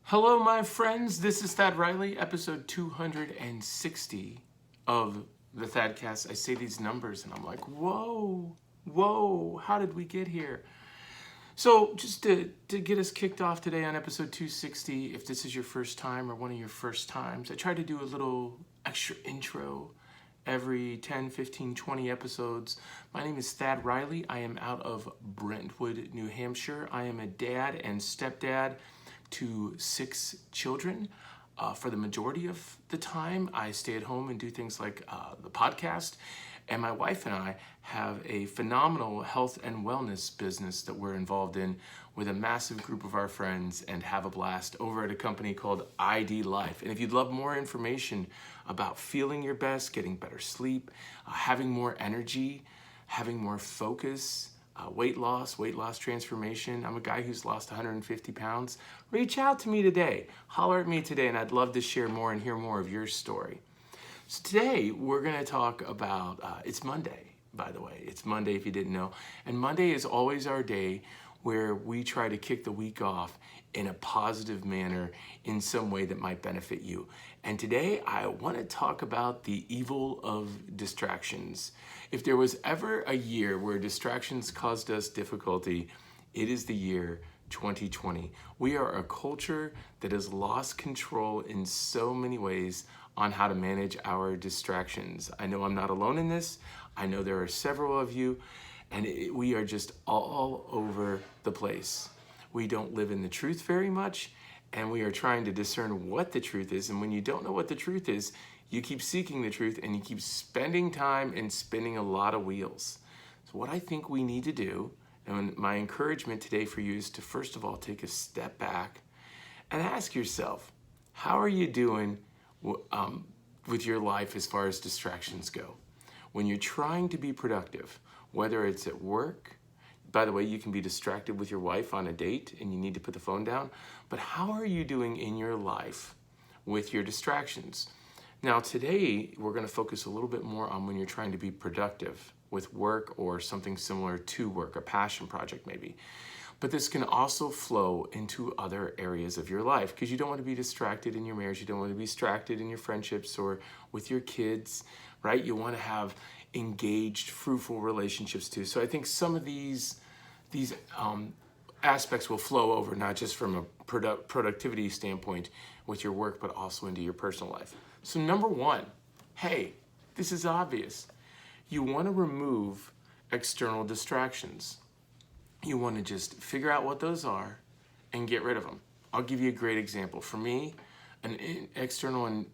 Hello, my friends. This is Thad Riley, episode 260 of the Thadcast. I say these numbers and I'm like, whoa, how did we get here? So, just to get us kicked off today on episode 260, if this is your first time or one of your first times, I try to do a little extra intro every 10, 15, 20 episodes. My name is Thad Riley. I am out of Brentwood, New Hampshire. I am a dad and stepdad to 6 children. For the majority of the time, I stay at home and do things like the podcast. And my wife and I have a phenomenal health and wellness business that we're involved in with a massive group of our friends and have a blast over at a company called ID Life. And if you'd love more information about feeling your best, getting better sleep, having more energy, having more focus, weight loss transformation. I'm a guy who's lost 150 pounds. Reach out to me today. Holler at me today, and I'd love to share more and hear more of your story. So today we're going to talk about, it's Monday, by the way. It's Monday if you didn't know. And Monday is always our day where we try to kick the week off in a positive manner in some way that might benefit you. And today I want to talk about the evil of distractions. If there was ever a year where distractions caused us difficulty, it is the year 2020. We are a culture that has lost control in so many ways on how to manage our distractions. I know I'm not alone in this. I know there are several of you, and we are just all over the place. We don't live in the truth very much, and we are trying to discern what the truth is. And when you don't know what the truth is, you keep seeking the truth and you keep spending time and spinning a lot of wheels. So what I think we need to do, and my encouragement today for you, is to first of all take a step back and ask yourself, how are you doing with your life as far as distractions go? When you're trying to be productive, whether it's at work, by the way, you can be distracted with your wife on a date and you need to put the phone down, but how are you doing in your life with your distractions? Now today, we're going to focus a little bit more on when you're trying to be productive with work or something similar to work, a passion project maybe. But this can also flow into other areas of your life because you don't want to be distracted in your marriage. You don't want to be distracted in your friendships or with your kids, right? You want to have engaged, fruitful relationships too. So I think some of these aspects will flow over, not just from a productivity standpoint with your work, but also into your personal life. So number one, hey, this is obvious. You want to remove external distractions. You want to just figure out what those are and get rid of them. I'll give you a great example. For me, an external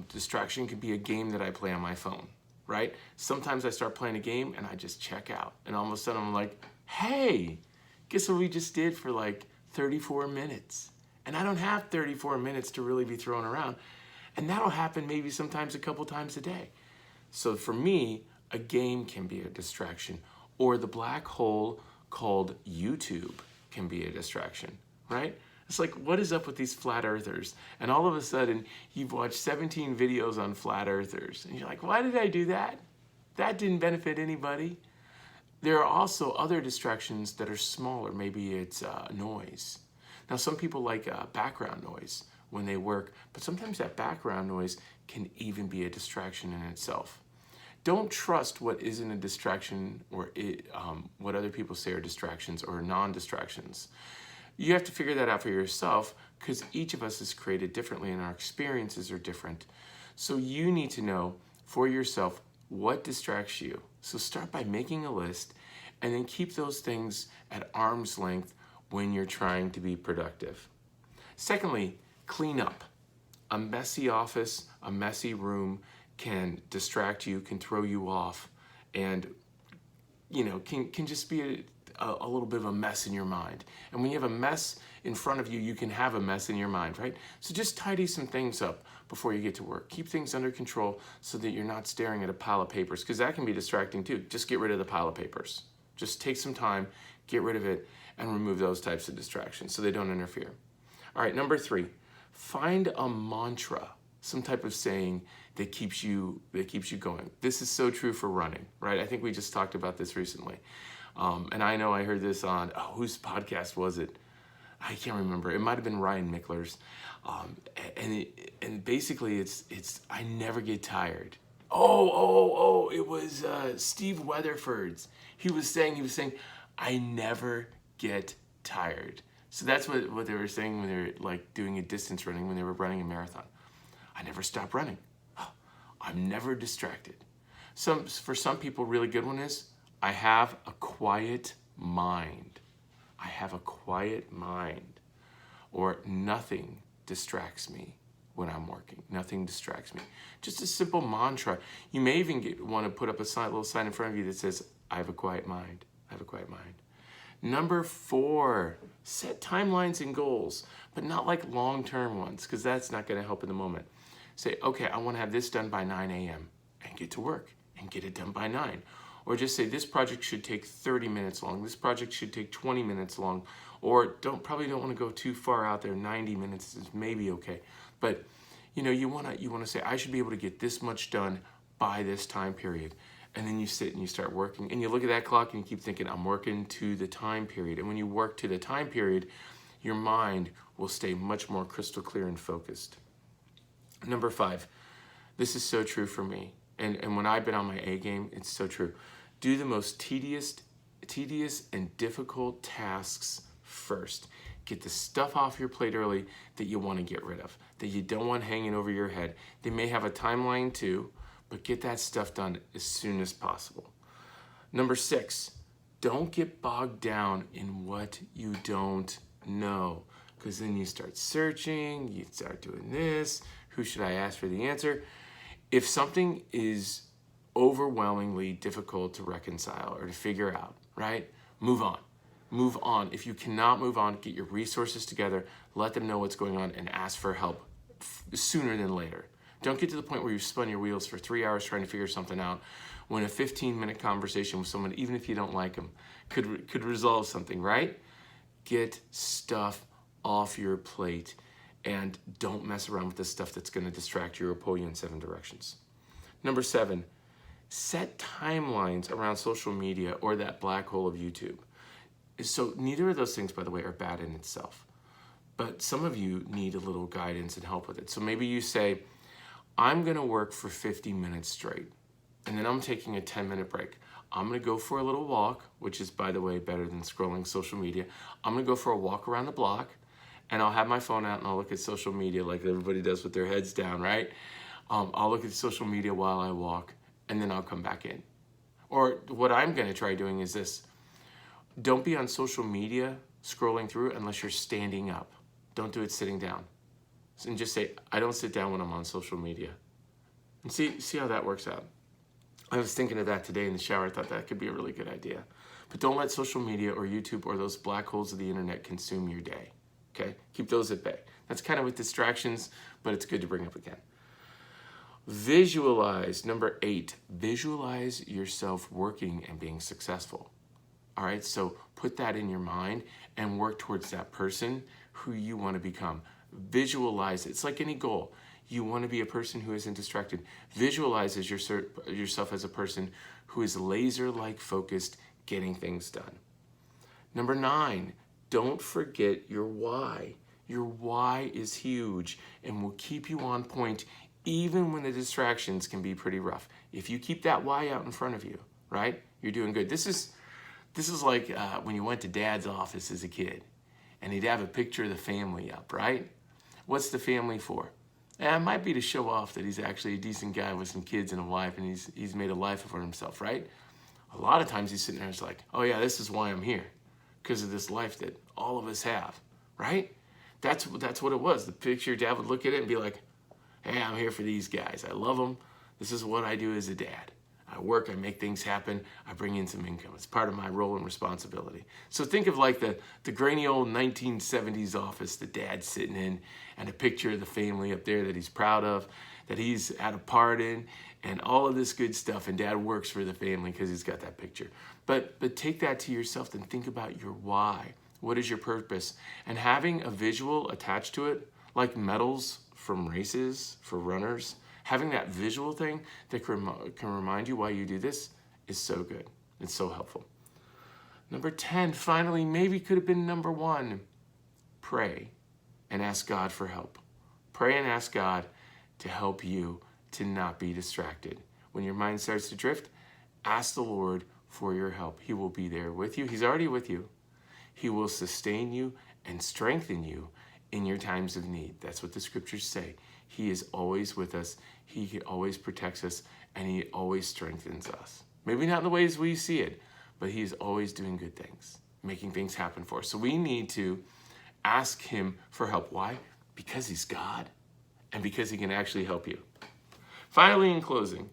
distraction could be a game that I play on my phone, right? Sometimes I start playing a game and I just check out. And all of a sudden I'm like, hey, guess what we just did for like 34 minutes? And I don't have 34 minutes to really be thrown around. And that'll happen maybe sometimes a couple times a day. So for me, a game can be a distraction, or the black hole called YouTube can be a distraction, right? It's like, what is up with these flat earthers? And all of a sudden, you've watched 17 videos on flat earthers. And you're like, why did I do that? That didn't benefit anybody. There are also other distractions that are smaller. Maybe it's noise. Now, some people like background noise when they work, but sometimes that background noise can even be a distraction in itself. Don't trust what isn't a distraction or what other people say are distractions or non-distractions. You have to figure that out for yourself because each of us is created differently and our experiences are different. So you need to know for yourself what distracts you. So start by making a list and then keep those things at arm's length when you're trying to be productive. Secondly, clean up. A messy office, a messy room can distract you, can throw you off, and can just be a little bit of a mess in your mind. And when you have a mess in front of you, you can have a mess in your mind, right? So just tidy some things up before you get to work. Keep things under control so that you're not staring at a pile of papers, because that can be distracting too. Just get rid of the pile of papers. Just take some time, get rid of it, and remove those types of distractions so they don't interfere. All right, number 3, find a mantra, some type of saying that keeps you going. This is so true for running, right? I think we just talked about this recently. And I know I heard this on, whose podcast was it? I can't remember. It might have been Ryan Mickler's. And basically it's I never get tired. It was Steve Weatherford's. He was saying, I never get tired. So that's what they were saying when they were like doing a distance running, when they were running a marathon. I never stop running. I'm never distracted. For some people, really good one is, I have a quiet mind. I have a quiet mind. Or nothing distracts me when I'm working. Nothing distracts me. Just a simple mantra. You may even want to put up a little sign in front of you that says, I have a quiet mind. I have a quiet mind. Number 4, set timelines and goals, but not like long-term ones, because that's not going to help in the moment. Say, okay, I want to have this done by 9 a.m. and get to work and get it done by 9. Or just say, this project should take 30 minutes long. This project should take 20 minutes long. Or probably don't want to go too far out there. 90 minutes is maybe okay. But you want to say, I should be able to get this much done by this time period. And then you sit and you start working. And you look at that clock and you keep thinking, I'm working to the time period. And when you work to the time period, your mind will stay much more crystal clear and focused. Number 5, this is so true for me. And when I've been on my A game, it's so true. Do the most tedious and difficult tasks first. Get the stuff off your plate early that you want to get rid of, that you don't want hanging over your head. They may have a timeline too, but get that stuff done as soon as possible. Number 6, don't get bogged down in what you don't know, because then you start searching, you start doing this. Who should I ask for the answer? If something is overwhelmingly difficult to reconcile or to figure out, right? Move on. Move on. If you cannot move on, get your resources together, let them know what's going on, and ask for help sooner than later. Don't get to the point where you've spun your wheels for 3 hours trying to figure something out, when a 15-minute conversation with someone, even if you don't like them, could resolve something, right? Get stuff off your plate and don't mess around with the stuff that's going to distract you or pull you in 7 directions. Number 7, set timelines around social media or that black hole of YouTube. So neither of those things, by the way, are bad in itself. But some of you need a little guidance and help with it. So maybe you say, I'm going to work for 50 minutes straight, and then I'm taking a 10-minute break. I'm going to go for a little walk, which is, by the way, better than scrolling social media. I'm going to go for a walk around the block, and I'll have my phone out and I'll look at social media like everybody does with their heads down, right? I'll look at social media while I walk, and then I'll come back in. Or what I'm going to try doing is this. Don't be on social media scrolling through unless you're standing up. Don't do it sitting down. And just say, I don't sit down when I'm on social media. And see how that works out. I was thinking of that today in the shower. I thought that could be a really good idea. But don't let social media or YouTube or those black holes of the internet consume your day. Okay? Keep those at bay. That's kind of with distractions, but it's good to bring up again. Visualize. Number 8, visualize yourself working and being successful. All right, so put that in your mind and work towards that person who you want to become. Visualize it. It's like any goal. You want to be a person who isn't distracted. Visualize yourself as a person who is laser-like focused, getting things done. Number 9, don't forget your why. Your why is huge and will keep you on point even when the distractions can be pretty rough. If you keep that why out in front of you, right, you're doing good. This is like when you went to Dad's office as a kid and he'd have a picture of the family up, right? What's the family for? It might be to show off that he's actually a decent guy with some kids and a wife, and he's made a life for himself, right? A lot of times he's sitting there and it's like, oh yeah, this is why I'm here, because of this life that all of us have, right? That's what it was. The picture, Dad would look at it and be like, hey, I'm here for these guys. I love them. This is what I do as a dad. I work, I make things happen, I bring in some income. It's part of my role and responsibility. So think of like the grainy old 1970s office that Dad's sitting in, and a picture of the family up there that he's proud of, that he's had a part in, and all of this good stuff. And Dad works for the family because he's got that picture. But take that to yourself and think about your why. What is your purpose? And having a visual attached to it, like medals from races for runners, having that visual thing that can remind you why you do this is so good. It's so helpful. Number 10, finally, maybe could have been number 1. pray and ask God for help. Pray and ask God to help you to not be distracted. When your mind starts to drift, ask the Lord for your help. He will be there with you. He's already with you. He will sustain you and strengthen you in your times of need. That's what the scriptures say. He is always with us. He always protects us, and he always strengthens us. Maybe not in the ways we see it, but he is always doing good things, making things happen for us. So we need to ask him for help. Why? Because he's God, and because he can actually help you. Finally, in closing,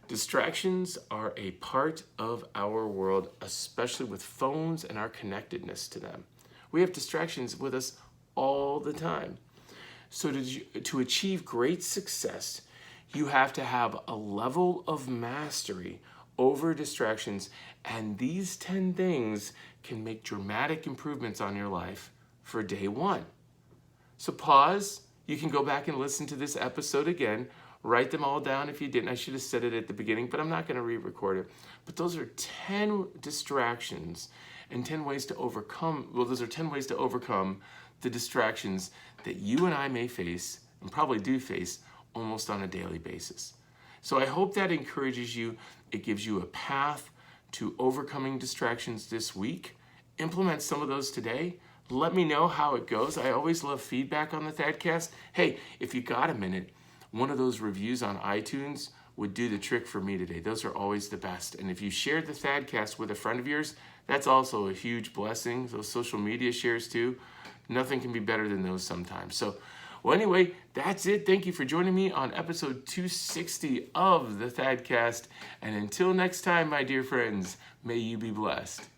distractions are a part of our world, especially with phones and our connectedness to them. We have distractions with us all the time. So to achieve great success, you have to have a level of mastery over distractions, and these 10 things can make dramatic improvements on your life for day one. So pause. You can go back and listen to this episode again. Write them all down if you didn't. I should have said it at the beginning, but I'm not going to re-record it. But those are 10 distractions and 10 ways to overcome. Well, those are 10 ways to overcome the distractions that you and I may face, and probably do face, almost on a daily basis. So I hope that encourages you. It gives you a path to overcoming distractions this week. Implement some of those today. Let me know how it goes. I always love feedback on the Thadcast. Hey, if you got a minute, one of those reviews on iTunes would do the trick for me today. Those are always the best. And if you shared the Thadcast with a friend of yours, that's also a huge blessing. Those social media shares too. Nothing can be better than those sometimes. So, well, anyway, that's it. Thank you for joining me on episode 260 of the Thadcast. And until next time, my dear friends, may you be blessed.